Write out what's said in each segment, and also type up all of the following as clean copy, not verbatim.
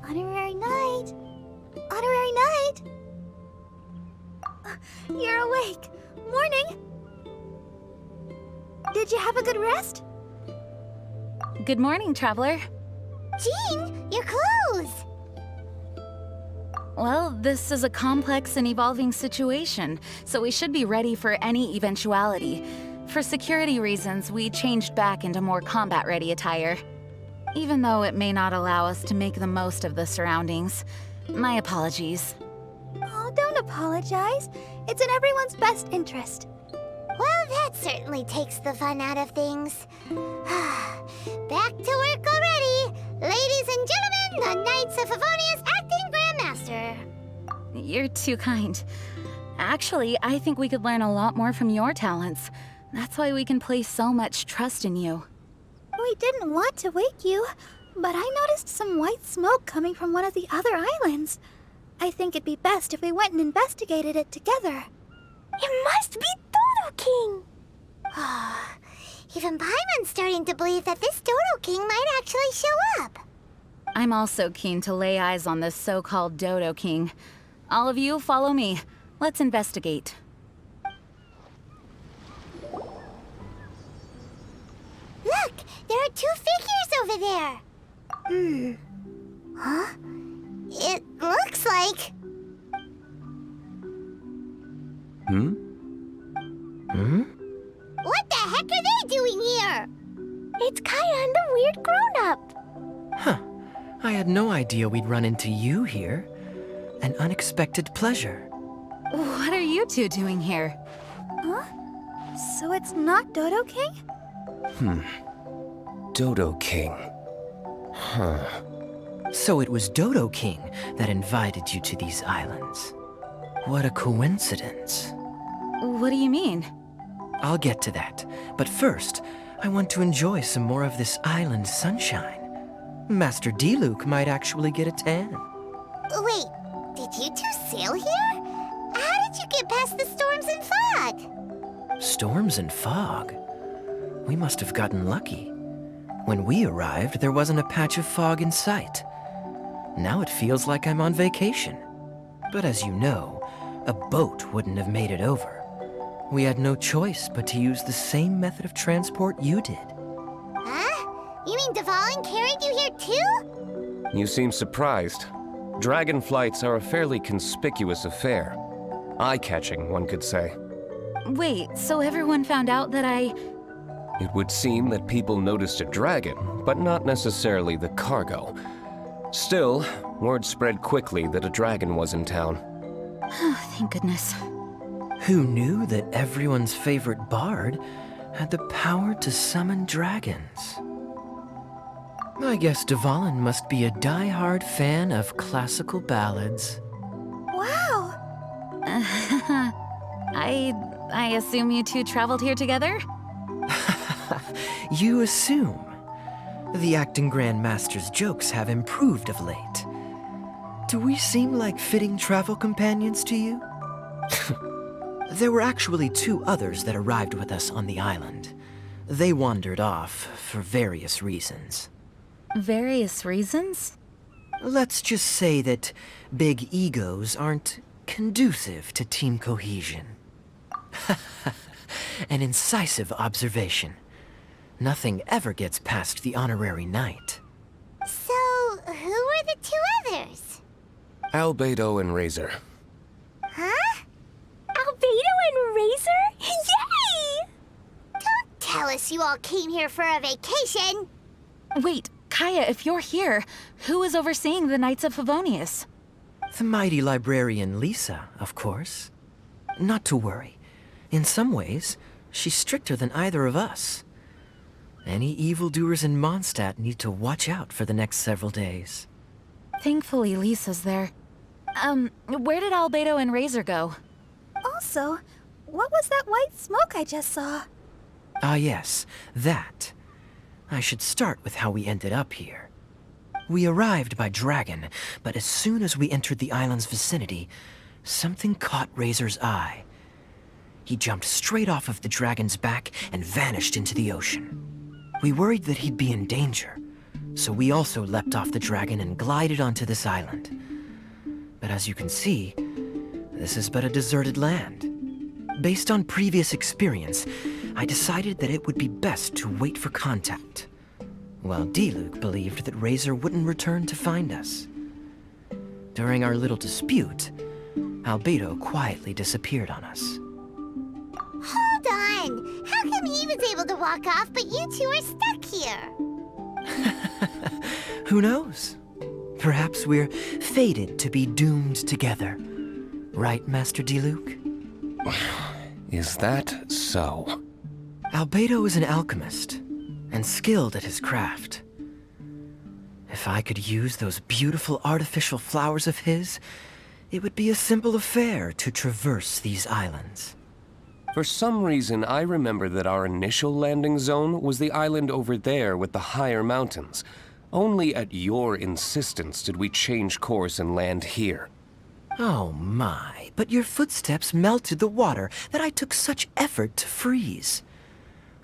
Honorary Knight! Honorary Knight! You're awake. Morning! Did you have a good rest? Good morning, Traveler. Jean, your clothes! Well, this is a complex and evolving situation, so we should be ready for any eventuality. For security reasons, we changed back into more combat-ready attire. Even though it may not allow us to make the most of the surroundings. My apologies. Oh, don't apologize. It's in everyone's best interest. Well, that certainly takes the fun out of things. Back to work already! Ladies and gentlemen, the Knights of Favonius Acting Grandmaster! You're too kind. Actually, I think we could learn a lot more from your talents. That's why we can place so much trust in you. We didn't want to wake you, but I noticed some white smoke coming from one of the other islands. I think it'd be best if we went and investigated it together. It must be Dodo King! Even Paimon's starting to believe that this Dodo King might actually show up. I'm also keen to lay eyes on this so-called Dodo King. All of you, follow me. Let's investigate. Look! There are two figures over there! Huh? It looks like... What the heck are they doing here? It's Kaya and the weird grown-up. Huh. I had no idea we'd run into you here. An unexpected pleasure. What are you two doing here? Huh? So it's not Dodo King? Dodo King. Huh. So it was Dodo King that invited you to these islands. What a coincidence. What do you mean? I'll get to that, but first, I want to enjoy some more of this island sunshine. Master Diluc might actually get a tan. Wait, did you two sail here? How did you get past the storms and fog? Storms and fog? We must have gotten lucky. When we arrived, there wasn't a patch of fog in sight. Now it feels like I'm on vacation. But as you know, a boat wouldn't have made it over. We had no choice but to use the same method of transport you did. Huh? You mean Dvalin carried you here too? You seem surprised. Dragon flights are a fairly conspicuous affair. Eye-catching, one could say. Wait, so everyone found out that It would seem that people noticed a dragon, but not necessarily the cargo. Still, word spread quickly that a dragon was in town. Oh, thank goodness. Who knew that everyone's favorite bard had the power to summon dragons? I guess Dvalin must be a die-hard fan of classical ballads. Wow! I assume you two traveled here together? You assume. The acting Grandmaster's jokes have improved of late. Do we seem like fitting travel companions to you? There were actually two others that arrived with us on the island. They wandered off for various reasons. Various reasons? Let's just say that big egos aren't conducive to team cohesion. An incisive observation. Nothing ever gets past the honorary knight. So, who were the two others? Albedo and Razor. Huh? Albedo and Razor? Yay! Don't tell us you all came here for a vacation. Wait, Kaya, if you're here, who is overseeing the Knights of Favonius? The mighty librarian Lisa, of course. Not to worry. In some ways, she's stricter than either of us. Any evildoers in Mondstadt need to watch out for the next several days. Thankfully, Lisa's there. Where did Albedo and Razor go? Also, what was that white smoke I just saw? Ah yes, that. I should start with how we ended up here. We arrived by dragon, but as soon as we entered the island's vicinity, something caught Razor's eye. He jumped straight off of the dragon's back and vanished into the ocean. We worried that he'd be in danger, so we also leapt off the dragon and glided onto this island. But as you can see, this is but a deserted land. Based on previous experience, I decided that it would be best to wait for contact, while Diluc believed that Razor wouldn't return to find us. During our little dispute, Albedo quietly disappeared on us. Hold on! How come he was able to walk off, but you two are stuck here? Who knows? Perhaps we're fated to be doomed together. Right, Master Diluc? Is that so? Albedo is an alchemist, and skilled at his craft. If I could use those beautiful artificial flowers of his, it would be a simple affair to traverse these islands. For some reason, I remember that our initial landing zone was the island over there with the higher mountains. Only at your insistence did we change course and land here. Oh my, but your footsteps melted the water that I took such effort to freeze.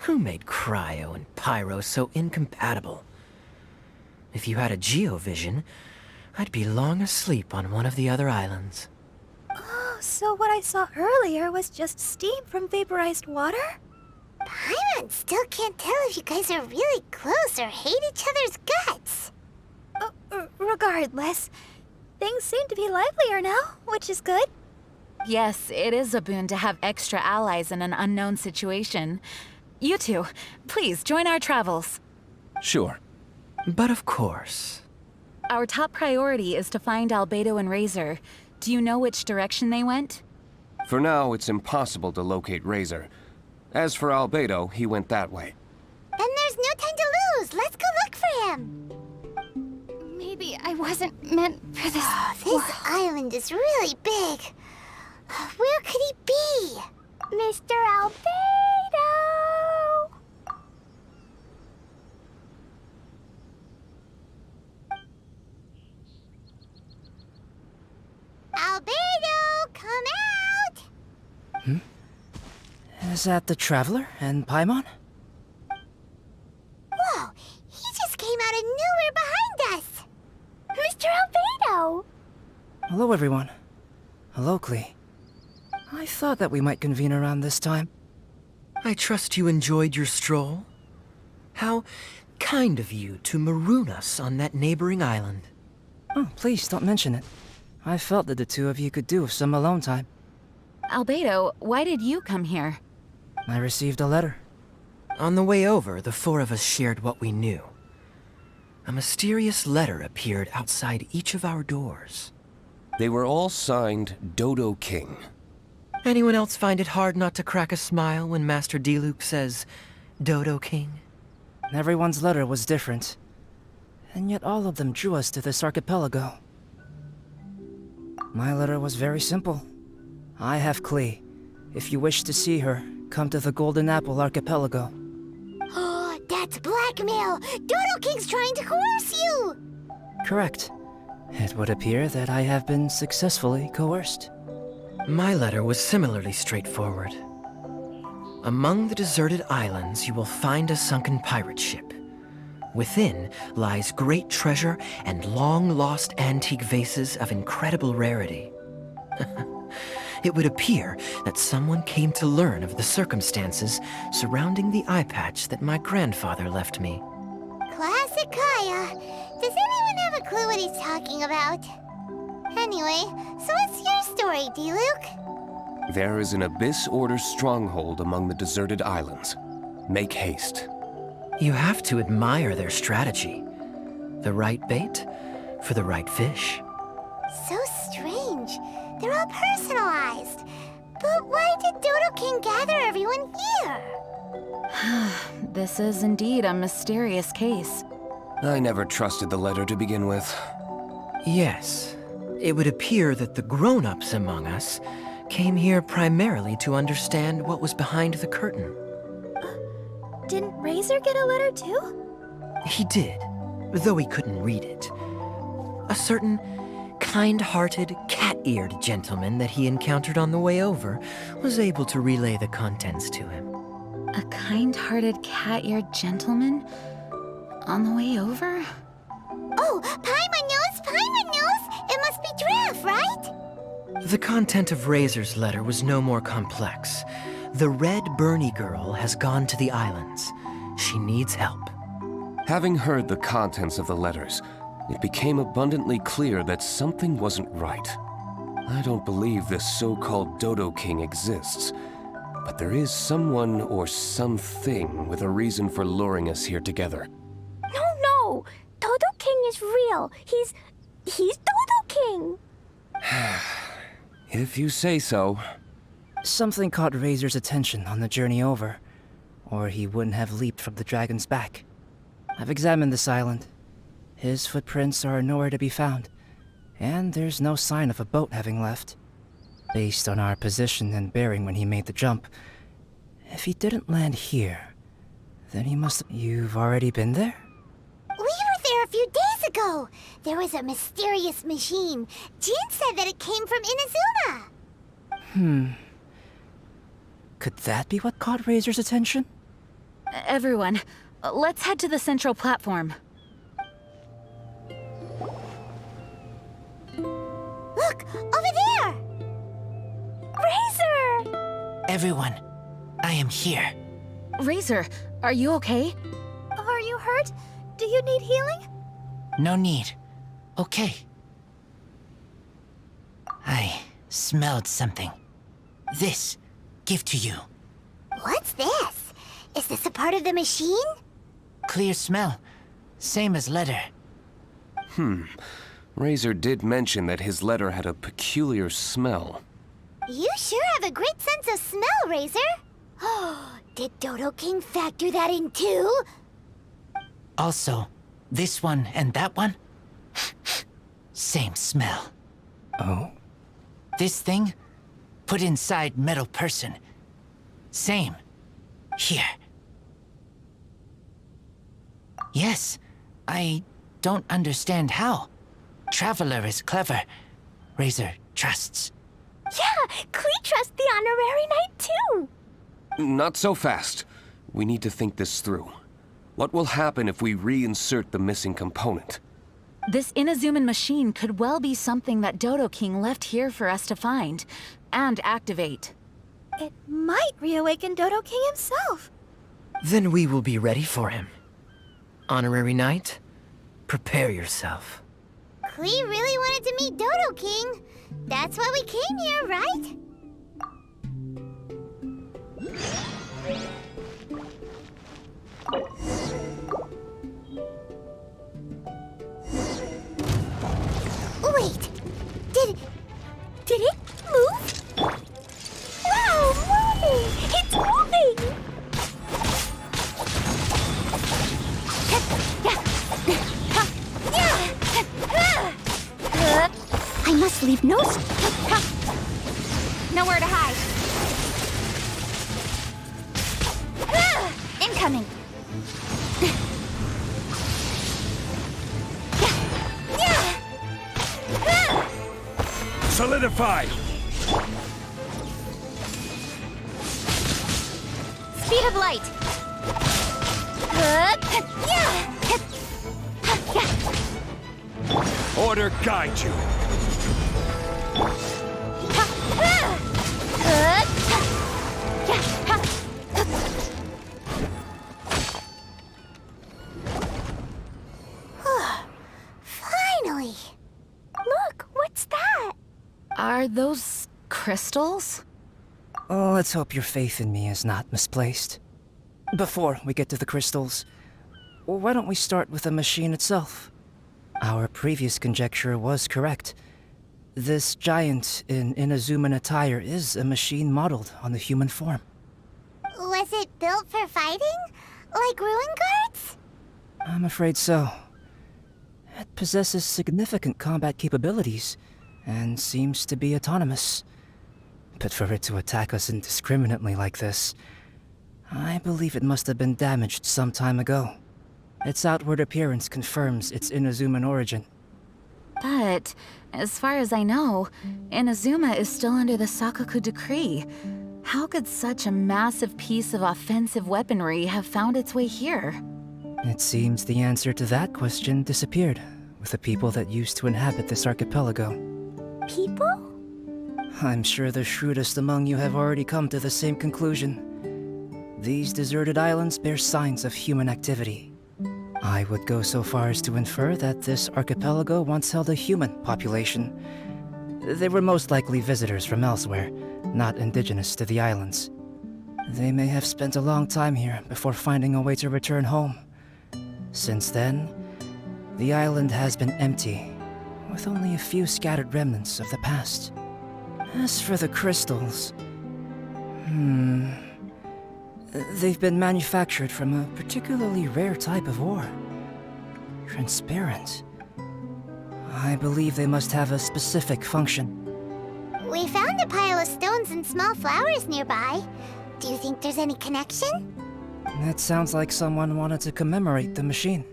Who made cryo and pyro so incompatible? If you had a geovision, I'd be long asleep on one of the other islands. Oh, so what I saw earlier was just steam from vaporized water? Paimon still can't tell if you guys are really close or hate each other's guts. Regardless, things seem to be livelier now, which is good. Yes, it is a boon to have extra allies in an unknown situation. You two, please join our travels. Sure. But of course. Our top priority is to find Albedo and Razor. Do you know which direction they went? For now, it's impossible to locate Razor. As for Albedo, he went that way. Then there's no time to lose. Let's go look for him. Maybe I wasn't meant for this. This island is really big. Where could he be? Mr. Albedo! Albedo, come out! Is that the Traveler and Paimon? Whoa, he just came out of nowhere behind us! Mr. Albedo! Hello, everyone. Hello, Klee. I thought that we might convene around this time. I trust you enjoyed your stroll. How kind of you to maroon us on that neighboring island. Oh, please don't mention it. I felt that the two of you could do with some alone time. Albedo, why did you come here? I received a letter. On the way over, the four of us shared what we knew. A mysterious letter appeared outside each of our doors. They were all signed Dodo King. Anyone else find it hard not to crack a smile when Master Diluc says, Dodo King? Everyone's letter was different. And yet all of them drew us to this archipelago. My letter was very simple. I have Klee. If you wish to see her, come to the Golden Apple Archipelago. Oh, that's blackmail! Dodo King's trying to coerce you! Correct. It would appear that I have been successfully coerced. My letter was similarly straightforward. Among the deserted islands, you will find a sunken pirate ship. Within lies great treasure and long-lost antique vases of incredible rarity. It would appear that someone came to learn of the circumstances surrounding the eye patch that my grandfather left me. Classic Kaya. Does anyone have a clue what he's talking about? Anyway, so what's your story, Diluc? There is an Abyss Order stronghold among the deserted islands. Make haste. You have to admire their strategy. The right bait for the right fish. So strange. They're all personalized. But why did Dodo King gather everyone here? This is indeed a mysterious case. I never trusted the letter to begin with. Yes, it would appear that the grown-ups among us came here primarily to understand what was behind the curtain. Didn't Razor get a letter too? He did, though he couldn't read it. A certain kind-hearted, cat-eared gentleman that he encountered on the way over was able to relay the contents to him. A kind-hearted, cat-eared gentleman? On the way over? Oh, Paimon knows! It must be Giraffe, right? The content of Razor's letter was no more complex. The Red Bernie girl has gone to the islands. She needs help. Having heard the contents of the letters, it became abundantly clear that something wasn't right. I don't believe this so-called Dodo King exists, but there is someone or something with a reason for luring us here together. No! Dodo King is real. He's Dodo King! If you say so. Something caught Razor's attention on the journey over, or he wouldn't have leaped from the dragon's back. I've examined this island. His footprints are nowhere to be found, and there's no sign of a boat having left. Based on our position and bearing when he made the jump, if he didn't land here, then he must have... You've already been there? We were there a few days ago. There was a mysterious machine. Jin said that it came from Inazuma. Could that be what caught Razor's attention? Everyone, let's head to the central platform. Look, over there! Razor! Everyone, I am here. Razor, are you okay? Are you hurt? Do you need healing? No need. Okay. I smelled something. This, give to you. What's this? Is this a part of the machine? Clear smell. Same as letter. Razor did mention that his letter had a peculiar smell. You sure have a great sense of smell, Razor. Oh, did Dodo King factor that in too? Also, this one and that one? Same smell. Oh? This thing? Put inside metal person. Same. Here. Yes, I don't understand how. Traveler is clever. Razor trusts. Yeah, Klee trusts the honorary knight too. Not so fast. We need to think this through. What will happen if we reinsert the missing component? This Inazuman machine could well be something that Dodo King left here for us to find and activate. It might reawaken Dodo King himself. Then we will be ready for him. Honorary Knight, prepare yourself. Klee really wanted to meet Dodo King. That's why we came here, right? Wait! Did it move? Wow, moving! It's moving! I must leave no... Nowhere to hide. Incoming. Solidify! Speed of light. Order guide you. Finally. Look, what's that? Are those crystals? Oh, let's hope your faith in me is not misplaced. Before we get to the crystals, why don't we start with the machine itself? Our previous conjecture was correct. This giant in Inazuman attire is a machine modeled on the human form. Was it built for fighting? Like ruin guards? I'm afraid so. It possesses significant combat capabilities, and seems to be autonomous. But for it to attack us indiscriminately like this, I believe it must have been damaged some time ago. Its outward appearance confirms its Inazuman origin. But, as far as I know, Inazuma is still under the Sakoku decree. How could such a massive piece of offensive weaponry have found its way here? It seems the answer to that question disappeared with the people that used to inhabit this archipelago. People? I'm sure the shrewdest among you have already come to the same conclusion. These deserted islands bear signs of human activity. I would go so far as to infer that this archipelago once held a human population. They were most likely visitors from elsewhere, not indigenous to the islands. They may have spent a long time here before finding a way to return home. Since then, the island has been empty, with only a few scattered remnants of the past. As for the crystals... They've been manufactured from a particularly rare type of ore. Transparent. I believe they must have a specific function. We found a pile of stones and small flowers nearby. Do you think there's any connection? It sounds like someone wanted to commemorate the machine.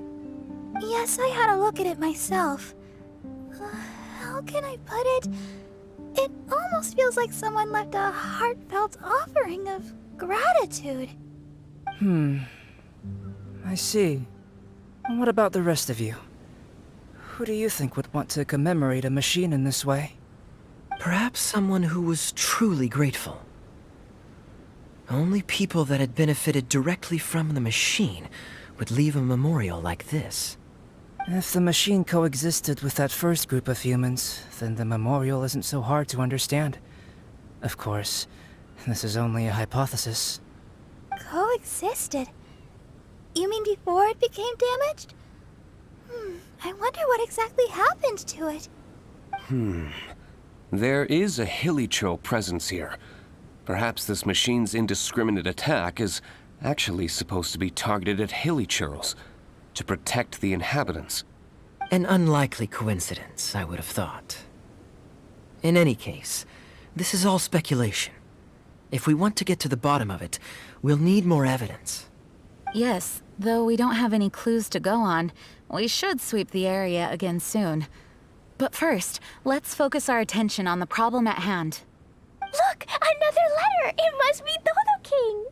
Yes, I had a look at it myself. How can I put it? It almost feels like someone left a heartfelt offering of gratitude. I see. What about the rest of you? Who do you think would want to commemorate a machine in this way? Perhaps someone who was truly grateful. Only people that had benefited directly from the machine would leave a memorial like this. If the machine coexisted with that first group of humans, then the memorial isn't so hard to understand. Of course, this is only a hypothesis. Coexisted? You mean before it became damaged? I wonder what exactly happened to it. There is a Hilichurl presence here. Perhaps this machine's indiscriminate attack is actually supposed to be targeted at Hilichurls to protect the inhabitants. An unlikely coincidence, I would have thought. In any case, this is all speculation. If we want to get to the bottom of it, we'll need more evidence. Yes, though we don't have any clues to go on, we should sweep the area again soon. But first, let's focus our attention on the problem at hand. Look! Another letter! It must be Dodo King!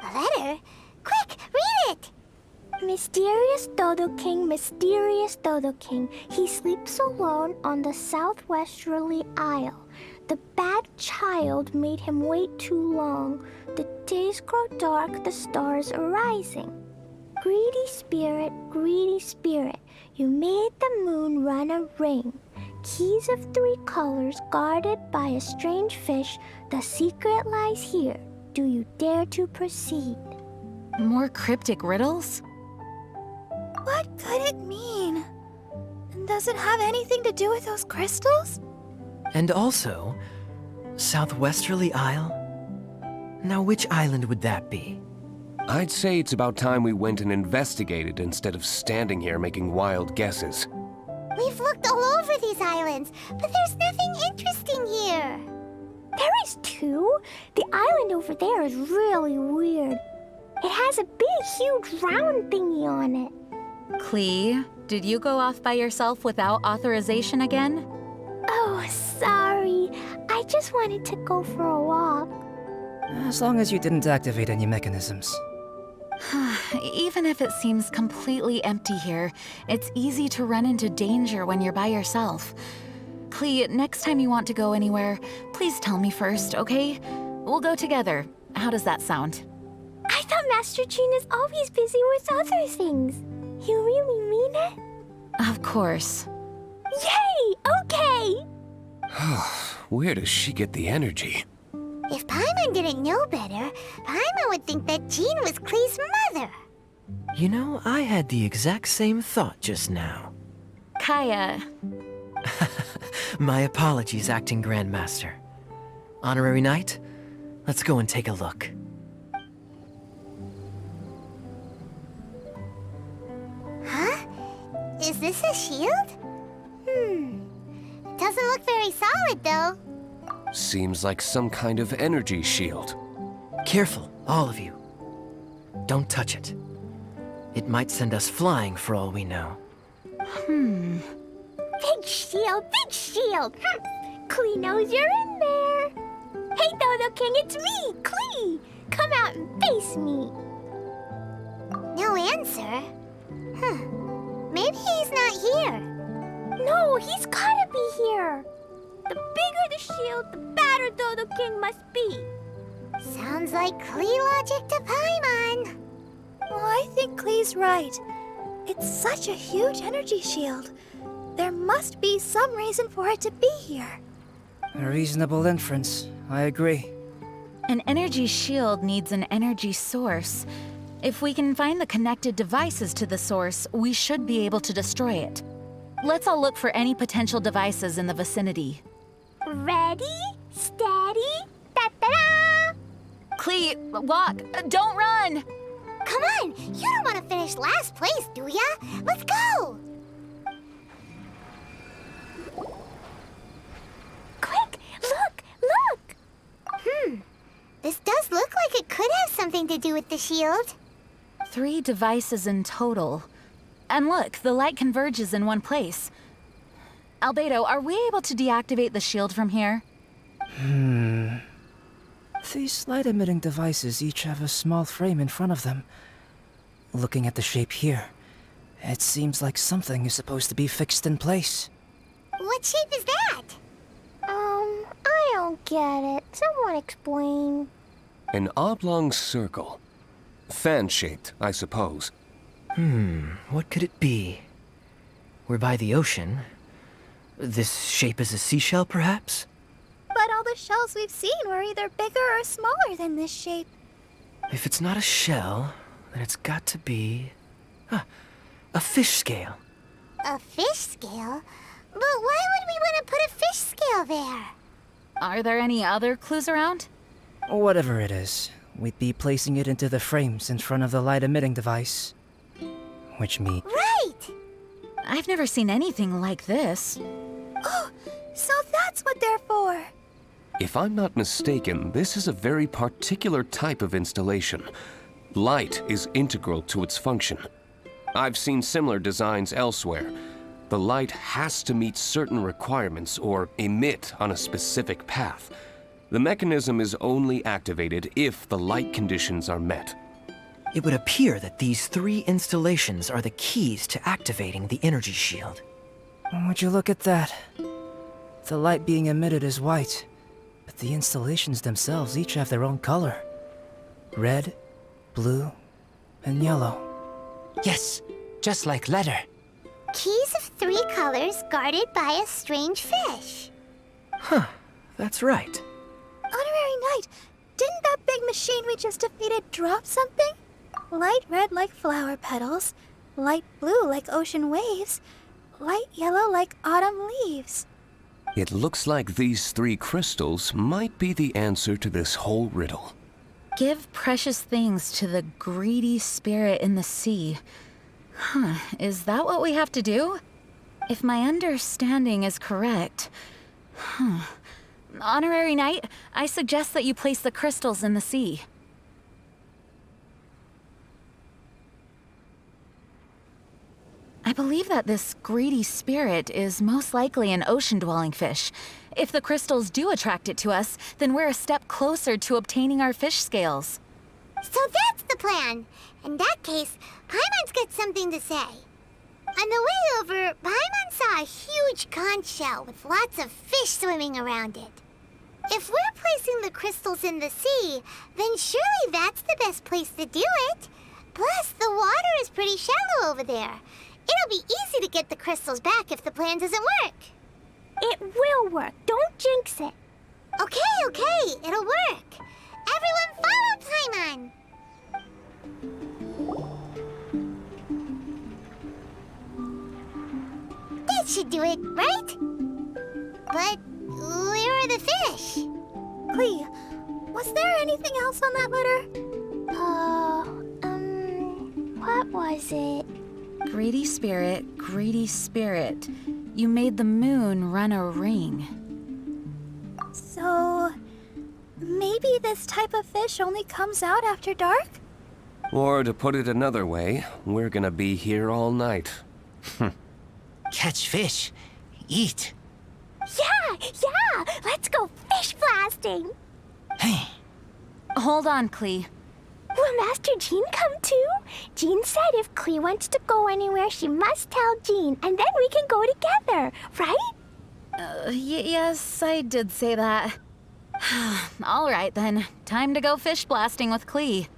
A letter? Quick, read it! Mysterious Dodo King, mysterious Dodo King. He sleeps alone on the southwesterly isle. The bad child made him wait too long. The days grow dark, the stars are rising. Greedy spirit, you made the moon run a ring. Keys of 3 colors guarded by a strange fish. The secret lies here. Do you dare to proceed? More cryptic riddles? What could it mean? And does it have anything to do with those crystals? And also, Southwesterly Isle? Now which island would that be? I'd say it's about time we went and investigated instead of standing here making wild guesses. We've looked all over these islands, but there's nothing interesting here. There is too. The island over there is really weird. It has a big, huge round thingy on it. Klee, did you go off by yourself without authorization again? Oh, sorry. I just wanted to go for a walk. As long as you didn't activate any mechanisms. Even if it seems completely empty here, it's easy to run into danger when you're by yourself. Klee, next time you want to go anywhere, please tell me first, okay? We'll go together. How does that sound? I thought Master Jean is always busy with other things. You really mean it? Of course. Yay! Okay! Where does she get the energy? If Paimon didn't know better, Paimon would think that Jean was Klee's mother. You know, I had the exact same thought just now. Kaya. My apologies, Acting Grandmaster. Honorary Knight, let's go and take a look. Huh? Is this a shield? Doesn't look very solid, though. Seems like some kind of energy shield. Careful, all of you. Don't touch it. It might send us flying for all we know. Big shield, big shield. Klee knows you're in there. Hey, Dodo King, it's me, Klee. Come out and face me. No answer. Maybe he's not here. No, he's gotta be here. The bigger the shield, the badder the king must be. Sounds like Klee logic to Paimon. Well, I think Klee's right. It's such a huge energy shield. There must be some reason for it to be here. A reasonable inference. I agree. An energy shield needs an energy source. If we can find the connected devices to the source, we should be able to destroy it. Let's all look for any potential devices in the vicinity. Ready, steady, da-da-da! Klee, walk! Don't run! Come on, you don't want to finish last place, do ya? Let's go! Quick, look! This does look like it could have something to do with the shield. 3 devices in total. And look, the light converges in one place. Albedo, are we able to deactivate the shield from here? These light-emitting devices each have a small frame in front of them. Looking at the shape here, it seems like something is supposed to be fixed in place. What shape is that? I don't get it. Someone explain. An oblong circle. Fan-shaped, I suppose. What could it be? We're by the ocean. This shape is a seashell, perhaps? But all the shells we've seen were either bigger or smaller than this shape. If it's not a shell, then it's got to be... a fish scale. A fish scale? But why would we want to put a fish scale there? Are there any other clues around? Whatever it is, we'd be placing it into the frames in front of the light-emitting device. Which means... Right! I've never seen anything like this. Oh, so that's what they're for. If I'm not mistaken, this is a very particular type of installation. Light is integral to its function. I've seen similar designs elsewhere. The light has to meet certain requirements or emit on a specific path. The mechanism is only activated if the light conditions are met. It would appear that these 3 installations are the keys to activating the energy shield. Would you look at that? The light being emitted is white, but the installations themselves each have their own color. Red, blue, and yellow. Yes, just like letter. Keys of 3 colors guarded by a strange fish. That's right. Honorary Knight, didn't that big machine we just defeated drop something? Light red like flower petals, light blue like ocean waves, light yellow like autumn leaves. It looks like these 3 crystals might be the answer to this whole riddle. Give precious things to the greedy spirit in the sea. Is that what we have to do? If my understanding is correct... Honorary Knight, I suggest that you place the crystals in the sea. I believe that this greedy spirit is most likely an ocean-dwelling fish. If the crystals do attract it to us, then we're a step closer to obtaining our fish scales. So that's the plan. In that case, Paimon's got something to say. On the way over, Paimon saw a huge conch shell with lots of fish swimming around it. If we're placing the crystals in the sea, then surely that's the best place to do it. Plus, the water is pretty shallow over there. It'll be easy to get the crystals back if the plan doesn't work. It will work. Don't jinx it. Okay, it'll work. Everyone follow Paimon. That should do it, right? But where are the fish? Klee, was there anything else on that letter? What was it? Greedy spirit, you made the moon run a ring. So, maybe this type of fish only comes out after dark? Or to put it another way, we're gonna be here all night. Catch fish. Eat. Yeah! Let's go fish blasting! Hey. Hold on, Klee. Will Master Jean come too? Jean said if Klee wants to go anywhere, she must tell Jean, and then we can go together, right? Yes, I did say that. All right then, time to go fish blasting with Klee.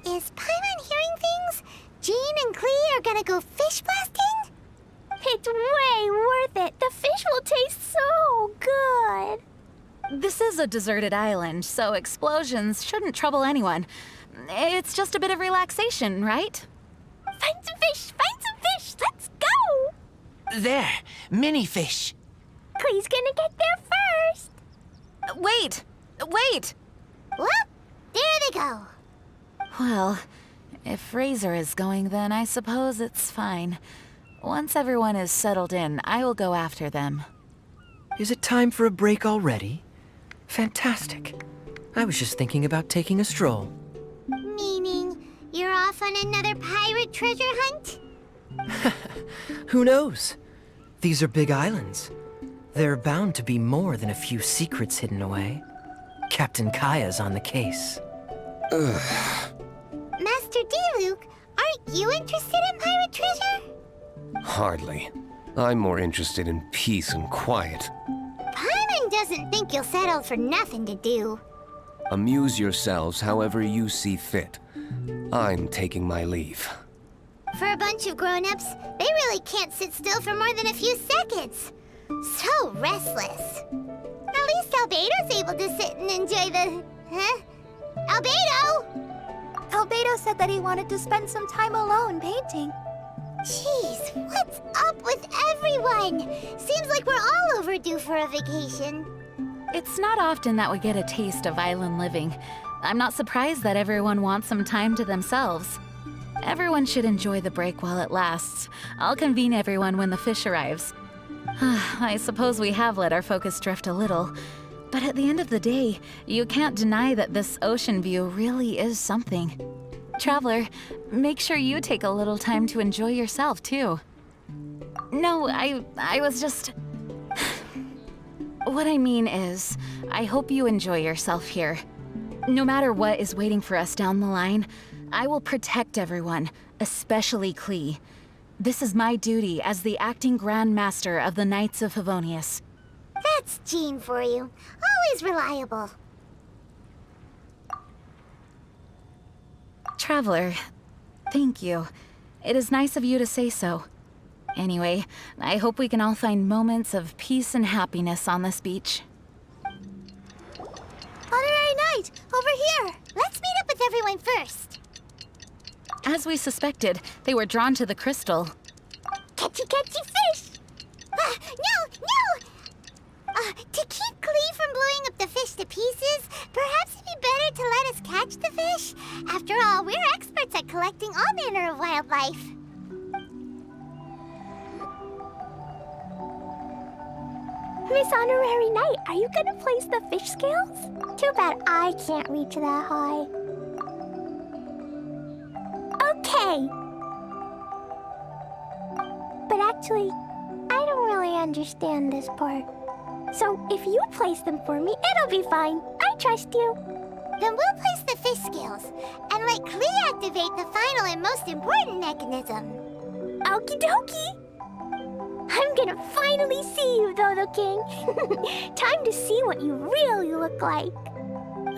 Is Paimon hearing things? Jean and Klee are gonna go fish blasting? It's way worth it. The fish will taste so good. This is a deserted island, so explosions shouldn't trouble anyone. It's just a bit of relaxation, right? Find some fish! Find some fish! Let's go! There, mini fish. Klee's gonna get there first. Wait! Wait! Well, there they go. Well, if Razor is going, then I suppose it's fine. Once everyone is settled in, I will go after them. Is it time for a break already? Fantastic. I was just thinking about taking a stroll. Meaning, you're off on another pirate treasure hunt? Who knows? These are big islands. There are bound to be more than a few secrets hidden away. Captain Kaya's on the case. Master D-Luke, aren't you interested in pirate treasure? Hardly. I'm more interested in peace and quiet. Paimon doesn't think you'll settle for nothing to do. Amuse yourselves however you see fit. I'm taking my leave. For a bunch of grown-ups, they really can't sit still for more than a few seconds. So restless. At least Albedo's able to sit and enjoy the... Huh? Albedo! Albedo said that he wanted to spend some time alone painting. Jeez, what's up with everyone? Seems like we're all overdue for a vacation. It's not often that we get a taste of island living. I'm not surprised that everyone wants some time to themselves. Everyone should enjoy the break while it lasts. I'll convene everyone when the fish arrives. I suppose we have let our focus drift a little, but at the end of the day, you can't deny that this ocean view really is something. Traveler, make sure you take a little time to enjoy yourself, too. No, I was just... What I mean is, I hope you enjoy yourself here. No matter what is waiting for us down the line, I will protect everyone, especially Klee. This is my duty as the acting Grand Master of the Knights of Favonius. That's Jean for you. Always reliable. Traveler, thank you. It is nice of you to say so. Anyway, I hope we can all find moments of peace and happiness on this beach. Honorary Knight, over here. Let's meet up with everyone first. As we suspected, they were drawn to the crystal. Catchy, catchy fish! No! To keep Klee from blowing up the fish to pieces, perhaps it'd be better to let us catch the fish. After all, we're experts at collecting all manner of wildlife. Miss Honorary Knight, are you gonna place the fish scales? Too bad I can't reach that high. Okay. But actually, I don't really understand this part. So if you place them for me, it'll be fine. I trust you. Then we'll place the fish scales and let Klee activate the final and most important mechanism. Okie dokie. I'm gonna finally see you, Dodo King. Time to see what you really look like.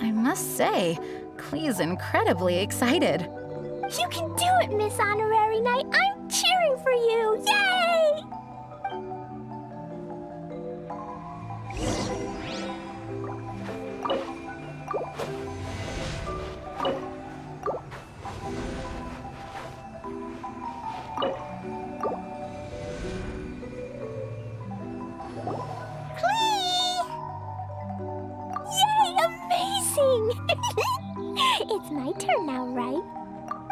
I must say, Klee's incredibly excited. You can do it, Miss Honorary Knight. I'm cheering for you. Yay! It's my turn now, right?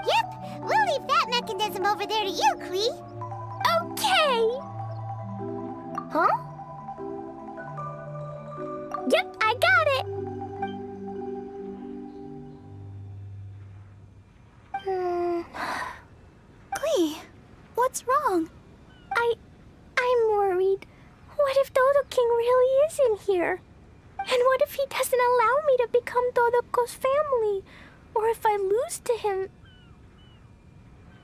Yep, we'll leave that mechanism over there to you, Klee. Okay. Huh? Yep, I got it. Klee, what's wrong? I'm worried. What if Dodo King really is in here? And what if he doesn't allow me to become Dodoko's family? or if I lose to him,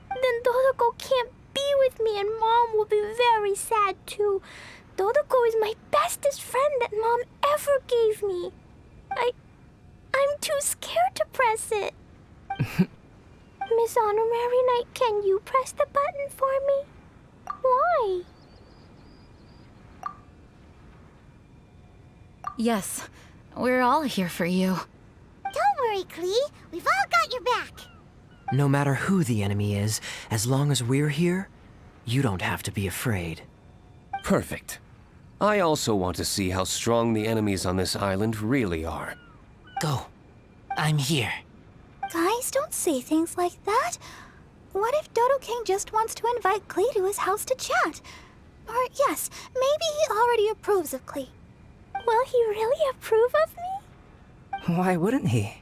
then Dodoco can't be with me and Mom will be very sad too. Dodoco is my bestest friend that Mom ever gave me. I'm too scared to press it. Miss Honorary Knight, can you press the button for me? Why? Yes, we're all here for you. Don't worry, Klee. We've all got your back. No matter who the enemy is, as long as we're here, you don't have to be afraid. Perfect. I also want to see how strong the enemies on this island really are. Go. I'm here. Guys, don't say things like that. What if Dodo King just wants to invite Klee to his house to chat? Or yes, maybe he already approves of Klee. Will he really approve of me? Why wouldn't he?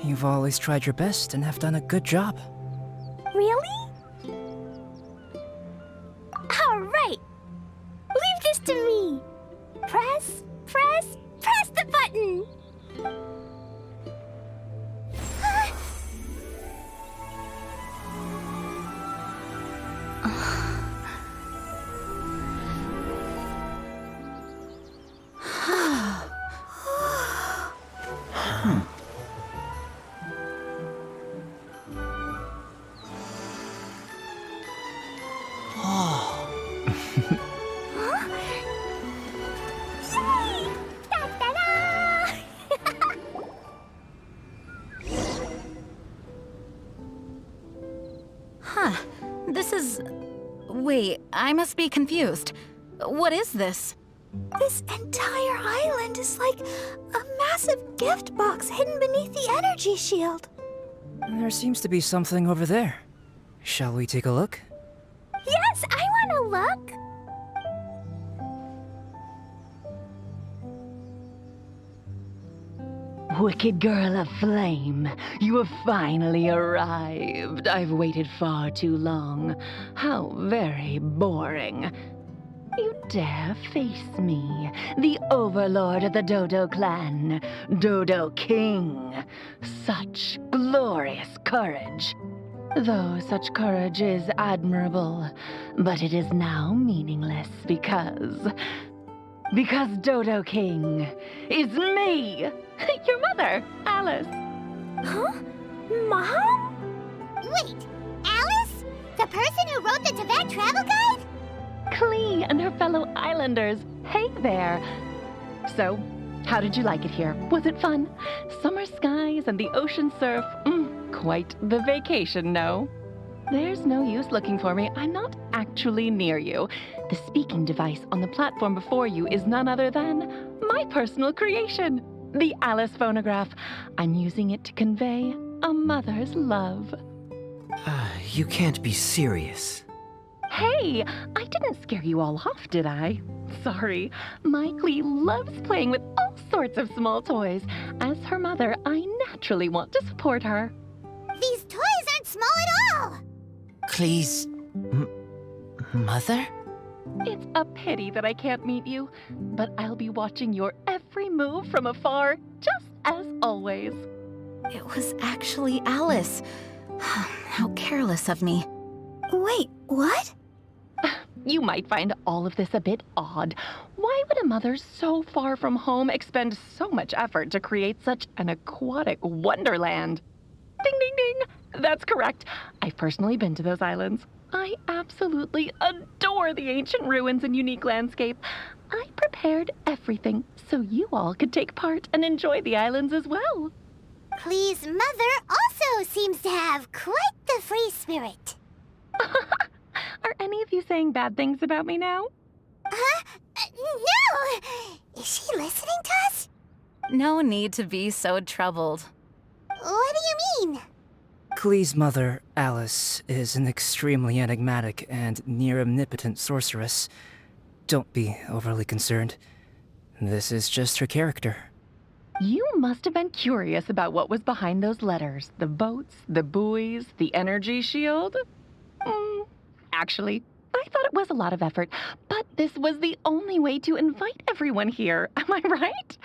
You've always tried your best and have done a good job. Really? All right. Leave this to me. Press the button. This is... Wait, I must be confused. What is this? This entire island is like a massive gift box hidden beneath the energy shield. There seems to be something over there. Shall we take a look? Yes, I want to look. Wicked girl of flame, you have finally arrived. I've waited far too long. How very boring. You dare face me, the overlord of the Dodo clan, Dodo King. Such glorious courage. Though such courage is admirable, but it is now meaningless because Dodo King is me, your mother, Alice. Huh? Mom? Wait, Alice? The person who wrote the Tibet travel guide? Klee and her fellow islanders. Hey there. So, how did you like it here? Was it fun? Summer skies and the ocean surf. Quite the vacation, no? There's no use looking for me. I'm not actually near you. The speaking device on the platform before you is none other than my personal creation, the Alice phonograph. I'm using it to convey a mother's love. You can't be serious. Hey, I didn't scare you all off, did I? Sorry. My Klee loves playing with all sorts of small toys. As her mother, I naturally want to support her. These toys aren't small at all! Klee's... mother? It's a pity that I can't meet you, but I'll be watching your every move from afar, just as always. It was actually Alice. How careless of me. Wait, what? You might find all of this a bit odd. Why would a mother so far from home expend so much effort to create such an aquatic wonderland? Ding, ding, ding! That's correct. I've personally been to those islands. I absolutely adore the ancient ruins and unique landscape. I prepared everything so you all could take part and enjoy the islands as well. Klee's mother also seems to have quite the free spirit. Are any of you saying bad things about me now? No! Is she listening to us? No need to be so troubled. What do you mean? Klee's mother, Alice, is an extremely enigmatic and near-omnipotent sorceress. Don't be overly concerned. This is just her character. You must have been curious about what was behind those letters. The boats, the buoys, the energy shield. Actually, I thought it was a lot of effort, but this was the only way to invite everyone here. Am I right?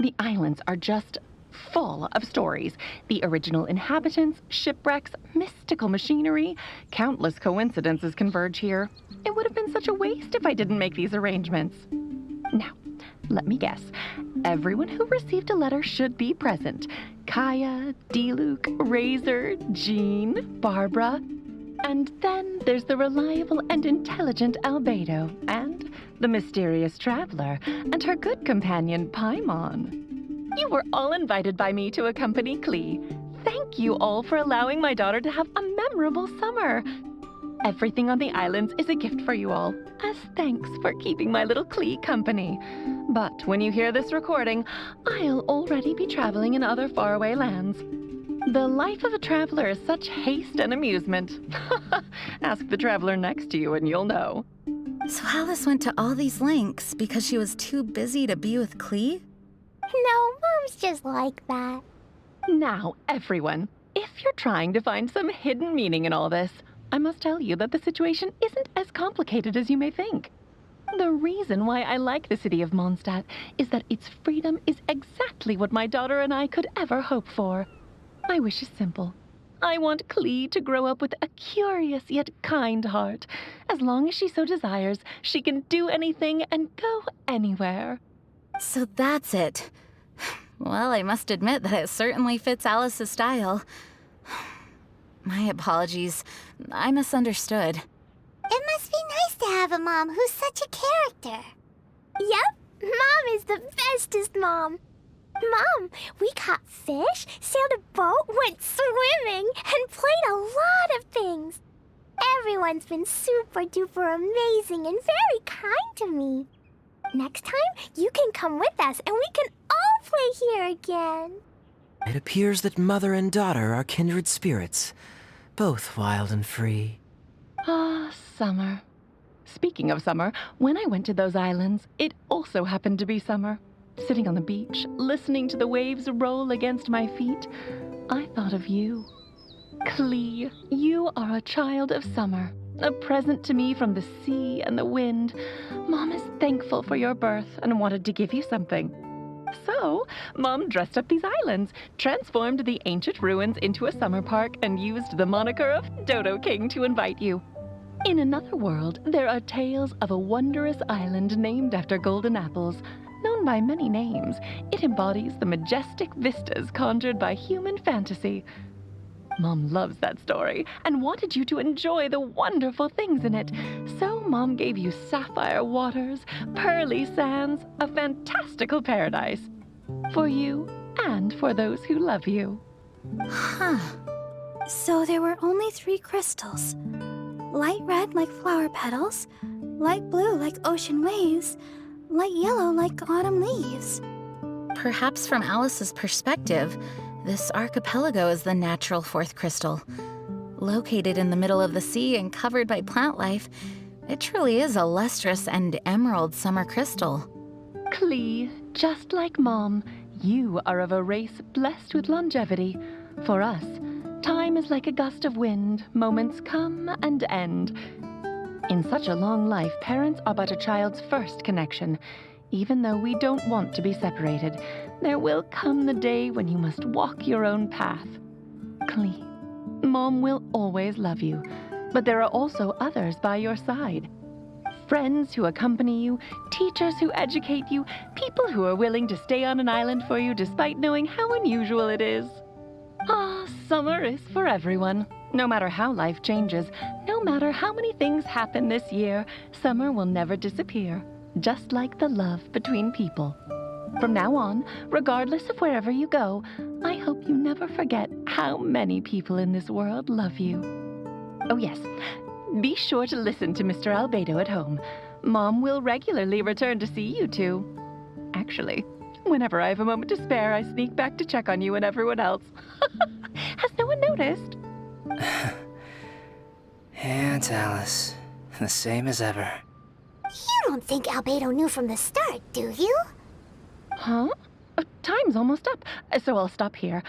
The islands are just full of stories. The original inhabitants, shipwrecks, mystical machinery. Countless coincidences converge here. It would have been such a waste if I didn't make these arrangements. Now, let me guess. Everyone who received a letter should be present. Kaya, D-Luke, Razor, Jean, Barbara. And then there's the reliable and intelligent Albedo, and the mysterious traveler, and her good companion, Paimon. You were all invited by me to accompany Klee. Thank you all for allowing my daughter to have a memorable summer. Everything on the islands is a gift for you all, as thanks for keeping my little Klee company. But when you hear this recording, I'll already be traveling in other faraway lands. The life of a traveler is such haste and amusement. Ask the traveler next to you and you'll know. So Alice went to all these lengths because she was too busy to be with Klee? No, Mom's just like that. Now, everyone, if you're trying to find some hidden meaning in all this, I must tell you that the situation isn't as complicated as you may think. The reason why I like the city of Mondstadt is that its freedom is exactly what my daughter and I could ever hope for. My wish is simple. I want Klee to grow up with a curious yet kind heart. As long as she so desires, she can do anything and go anywhere. So that's it. Well, I must admit that it certainly fits Alice's style. My apologies. I misunderstood. It must be nice to have a mom who's such a character. Yep, Mom is the bestest mom. Mom, we caught fish, sailed a boat, went swimming, and played a lot of things. Everyone's been super duper amazing and very kind to me. Next time, you can come with us and we can all play here again. It appears that mother and daughter are kindred spirits, both wild and free. Ah, summer. Speaking of summer, when I went to those islands, it also happened to be summer. Sitting on the beach, listening to the waves roll against my feet, I thought of you. Klee, you are a child of summer, a present to me from the sea and the wind. Mom is thankful for your birth and wanted to give you something. So, Mom dressed up these islands, transformed the ancient ruins into a summer park, and used the moniker of Dodo King to invite you. In another world, there are tales of a wondrous island named after golden apples. Known by many names, it embodies the majestic vistas conjured by human fantasy. Mom loves that story and wanted you to enjoy the wonderful things in it. So Mom gave you sapphire waters, pearly sands, a fantastical paradise. For you and for those who love you. Huh. So there were only 3 crystals. Light red like flower petals, light blue like ocean waves, light yellow like autumn leaves. Perhaps from Alice's perspective, this archipelago is the natural 4th crystal. Located in the middle of the sea and covered by plant life, it truly is a lustrous and emerald summer crystal. Klee, just like Mom, you are of a race blessed with longevity. For us, time is like a gust of wind, moments come and end. In such a long life, parents are but a child's first connection. Even though we don't want to be separated, there will come the day when you must walk your own path. Klee, Mom will always love you, but there are also others by your side. Friends who accompany you, teachers who educate you, people who are willing to stay on an island for you despite knowing how unusual it is. Ah, summer is for everyone. No matter how life changes, no matter how many things happen this year, summer will never disappear, just like the love between people. From now on, regardless of wherever you go, I hope you never forget how many people in this world love you. Oh yes, be sure to listen to Mr. Albedo at home. Mom will regularly return to see you two. Actually, whenever I have a moment to spare, I sneak back to check on you and everyone else. Has no one noticed? Aunt Alice, the same as ever. You don't think Albedo knew from the start, do you? Huh? Time's almost up, so I'll stop here.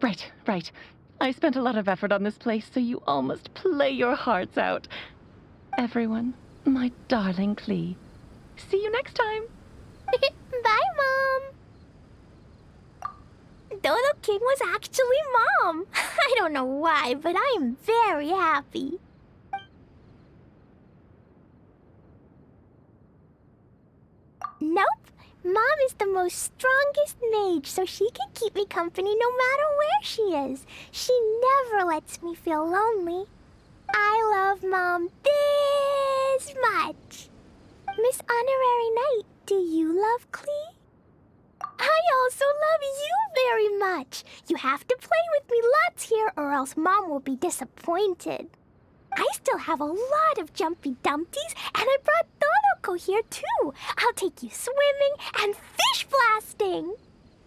Right. I spent a lot of effort on this place, so you all must play your hearts out. Everyone, my darling Klee. See you next time. Bye, Mom. Dodo King was actually Mom. I don't know why, but I am very happy. Nope. Mom is the most strongest mage, so she can keep me company no matter where she is. She never lets me feel lonely. I love Mom this much. Miss Honorary Knight, do you love Klee? I also love you very much. You have to play with me lots here or else Mom will be disappointed. I still have a lot of Jumpy Dumpties, and I brought Donoko here too. I'll take you swimming and fish blasting.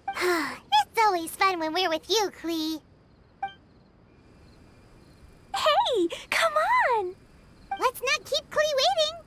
It's always fun when we're with you, Klee. Hey, come on! Let's not keep Klee waiting.